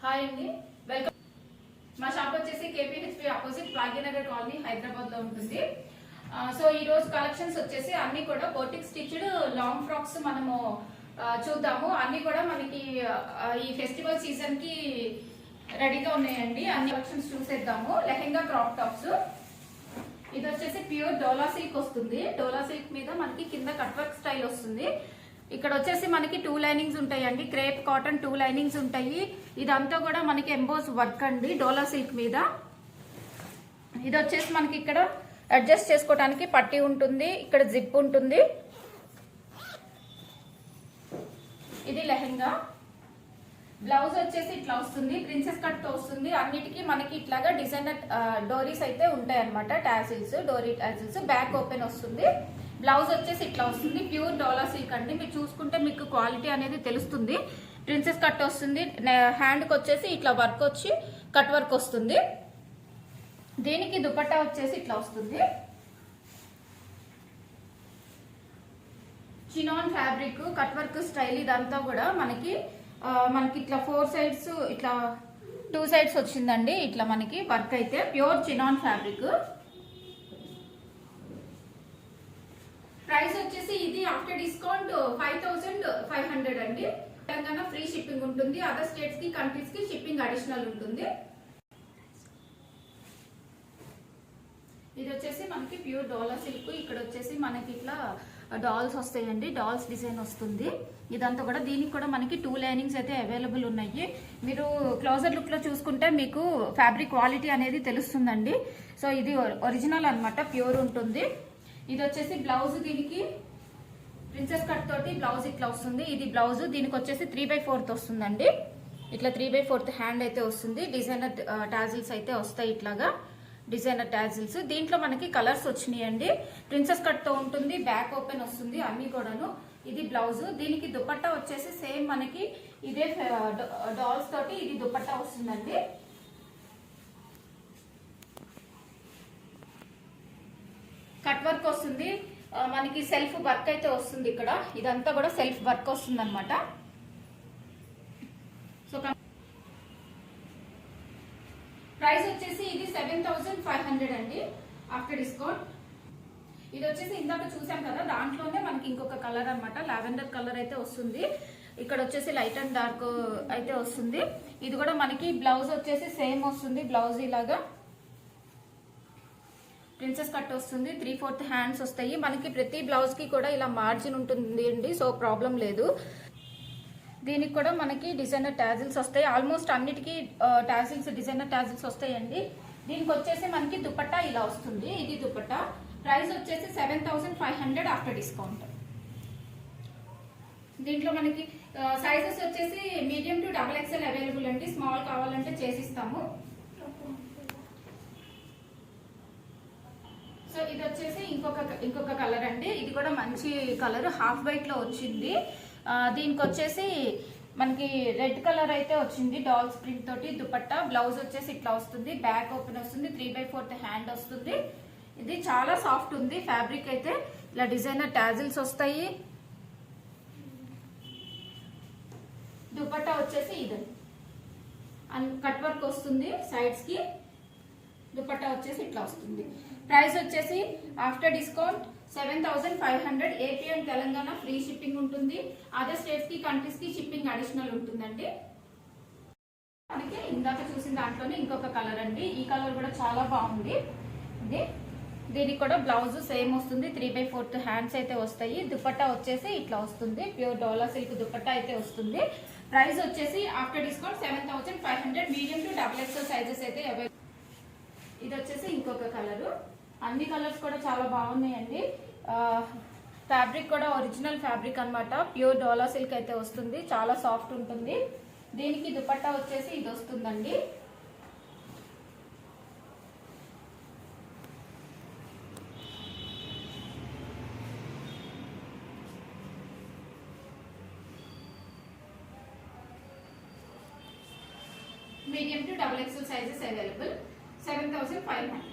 Hi అండి, welcome. మా shop వచ్చేసి కేపీహెచ్పి ఆపోజిట్ భాగ్యనగర్ కాలనీ హైదరాబాద్ లో ఉంటుంది. సో ఈ రోజు కలెక్షన్స్ వచ్చేసి అన్ని కూడా బోటిక్ స్టిచ్డ్ లాంగ్ ఫ్రాక్స్ మనము చూద్దాము. అన్ని కూడా మనకి ఈ ఫెస్టివల్ సీజన్ కి రెడీగా ఉన్నాయండి. అన్ని కలెక్షన్స్ చూసేద్దాము. లెహెంగా క్రాప్ టాప్స్, ఇది వచ్చేసి ప్యూర్ డోలా సిల్క్ వస్తుంది. డోలా సిల్క్ మీద మనకి కింద కట్ వర్క్ స్టైల్ వస్తుంది. ఇక్కడ వచ్చేసి మనకి 2 లైనింగ్స్ ఉంటాయండి. క్రేప్ కాటన్ 2 లైనింగ్స్ ఉంటాయి. ఇదంతా కూడా మనకి ఎంబోస్ వర్క్ అండి డోలా సిల్క్ మీద. ఇది వచ్చేసి మనకి ఇక్కడ అడ్జస్ట్ చేసుకోవడానికి పట్టీ ఉంటుంది, ఇక్కడ జిప్ ఉంటుంది. ఇది లెహెంగా. బ్లౌజ్ వచ్చేసి ఇట్లా వస్తుంది, ప్రిన్సెస్ కట్ తో వస్తుంది. అన్నిటికీ మనకి ఇట్లాగా డిజైనర్ డోరీస్ అయితే ఉంటాయి అనమాట. టాసిల్స్, డోరీ టాసిల్స్. బ్యాక్ ఓపెన్ వస్తుంది. బ్లౌజ్ వచ్చేసి ఇట్లా వస్తుంది. ప్యూర్ డోలా సిల్క్ అండి. మీరు చూసుకుంటే మీకు క్వాలిటీ అనేది తెలుస్తుంది. ప్రిన్సెస్ కట్ వస్తుంది. హ్యాండ్కి వచ్చేసి ఇట్లా వర్క్ వచ్చి కట్ వర్క్ వస్తుంది. దీనికి దుపట్టా వచ్చేసి ఇట్లా వస్తుంది. Chinon fabric cut work style. ఇదంతా కూడా మనకి ఇట్లా 4 సైడ్స్, ఇట్లా 2 సైడ్స్ వచ్చిందండి. ఇట్లా మనకి వర్క్ అయితే ప్యూర్ చినాన్ ఫ్యాబ్రిక్. ప్రైస్ వచ్చేసి ఇది ఆఫ్టర్ డిస్కౌంట్ 5500 అండి. తెలంగాణ ఫ్రీ షిప్పింగ్ ఉంటుంది. అదర్ స్టేట్స్ కి, కంట్రీస్ కి షిప్పింగ్ అడిషనల్ ఉంటుంది. ఇది వచ్చేసి మనకి ప్యూర్ డోలా సిల్క్. ఇక్కడ వచ్చేసి మనకి ఇట్లా డాల్స్ వస్తాయండి. డాల్స్ డిజైన్ వస్తుంది. ఇదంతా కూడా దీనికి కూడా మనకి 2 లైనింగ్స్ అయితే అవైలబుల్ ఉన్నాయి. మీరు క్లోజర్ లుక్ లో చూసుకుంటే మీకు ఫ్యాబ్రిక్ క్వాలిటీ అనేది తెలుస్తుందండి. సో ఇది ఒరిజినల్ అన్నమాట, ప్యూర్ ఉంటుంది. ఇది వచ్చేసి బ్లౌజ్. దీనికి ప్రిన్సెస్ కట్ తోటి బ్లౌజ్ ఇట్లా వస్తుంది. ఇది బ్లౌజ్. దీనికి వచ్చేసి 3/4 వస్తుందండి. ఇట్లా 3/4 హ్యాండ్ అయితే వస్తుంది. డిజైనర్ టాజిల్స్ అయితే వస్తాయి. ఇట్లాగా డిజైనర్ టాజిల్స్. దీంట్లో మనకి కలర్స్ వచ్చినాయండి. ప్రిన్సెస్ కట్ తో ఉంటుంది. బ్యాక్ ఓపెన్ వస్తుంది. అన్ని కూడాను. ఇది బ్లౌజ్. దీనికి దుపట్టా వచ్చేసి సేమ్ మనకి ఇదే డాల్స్ తోటి ఇది దుపట్టా వస్తుందండి. కట్ వర్క్ వస్తుంది. మనకి సెల్ఫ్ వర్క్ అయితే వస్తుంది. ఇక్కడ ఇదంతా కూడా సెల్ఫ్ వర్క్ వస్తుంది అనమాట. సో ప్రైస్ వచ్చేసి ఇది 7500 అండి ఆఫ్టర్ డిస్కౌంట్. ఇది వచ్చేసి ఇందాక చూసాం కదా, దాంట్లోనే మనకి ఇంకొక కలర్ అనమాట. లావెండర్ కలర్ అయితే వస్తుంది. ఇక్కడ వచ్చేసి లైట్ అండ్ డార్క్ అయితే వస్తుంది. ఇది కూడా మనకి బ్లౌజ్ వచ్చేసి సేమ్ వస్తుంది. బ్లౌజ్ ఇలాగా ప్రిన్సెస్ కట్ వస్తుంది. 3/4 హ్యాండ్స్ వస్తాయి. మనకి ప్రతి బ్లౌజ్ కి కూడా ఇలా మార్జిన్ ఉంటుంది అండి. సో ప్రాబ్లం లేదు. దీనికి కూడా మనకి డిజైనర్ టాజిల్స్ వస్తాయి. ఆల్మోస్ట్ అన్నిటికీ టాజిల్స్, డిజైనర్ టాజిల్స్ వస్తాయండి. దీనికి వచ్చేసి మనకి దుపట్టా ఇలా వస్తుంది. ఇది దుపట్టా. ప్రైస్ వచ్చేసి 7500 ఆఫ్టర్ డిస్కౌంట్. దీంట్లో మనకి సైజెస్ వచ్చేసి మీడియం టు XXL అవైలబుల్ అండి. స్మాల్ కావాలంటే చేసిస్తాము. సో ఇది వచ్చేసి ఇంకొక కలర్ అండి. ఇది కూడా మంచి కలర్, హాఫ్ వైట్ లో వచ్చింది. దీనికి వచ్చేసి మనకి రెడ్ కలర్ అయితే వచ్చింది. డాల్స్ ప్రింట్ తోటి దుపట్టా. బ్లౌజ్ వచ్చేసి ఇట్లా వస్తుంది. బ్యాక్ ఓపెన్ వస్తుంది. 3/4 హ్యాండ్ వస్తుంది. ఇది చాలా సాఫ్ట్ ఉంది ఫ్యాబ్రిక్ అయితే. ఇలా డిజైనర్ టాజిల్స్ వస్తాయి. దుపట్టా వచ్చేసి ఇది కట్ వర్క్ వస్తుంది సైడ్స్ కి. దుపట్టా వచ్చేసి ఇట్లా వస్తుంది. ప్రైస్ వచ్చేసి after discount 7500. AP and Telangana free shipping ఉంటుంది. అదర్ స్టేట్స్ కి, కంట్రీస్ కి షిప్పింగ్ అడిషనల్ ఉంటుందండి. మనకి ఇందాక చూసిన దాంట్లోనే ఇంకొక కలర్ అండి. ఈ కలర్ కూడా చాలా బాగుంది. దీనికి కూడా బ్లౌజ్ సేమ్ వస్తుంది. 3/4 హ్యాండ్స్ అయితే వస్తాయి. దుపట్టా వచ్చేసి ఇట్లా వస్తుంది. ప్యూర్ డోలా సిల్క్ దుపట్టా అయితే వస్తుంది. ప్రైస్ వచ్చేసి after discount 7500. Medium to XXL sizes అయితే అవైలబుల్. ఇది వచ్చేసి ఇంకొక కలర్. అన్ని కలర్స్ కూడా చాలా బాగున్నాయండి. ఫ్యాబ్రిక్ కూడా ఒరిజినల్ ఫ్యాబ్రిక్ అనమాట. ప్యూర్ డోలా సిల్క్ అయితే వస్తుంది. చాలా సాఫ్ట్ ఉంటుంది. దీనికి దుపట్టా వచ్చేసి ఇది వస్తుందండి. Medium to XXL sizes available. 7500.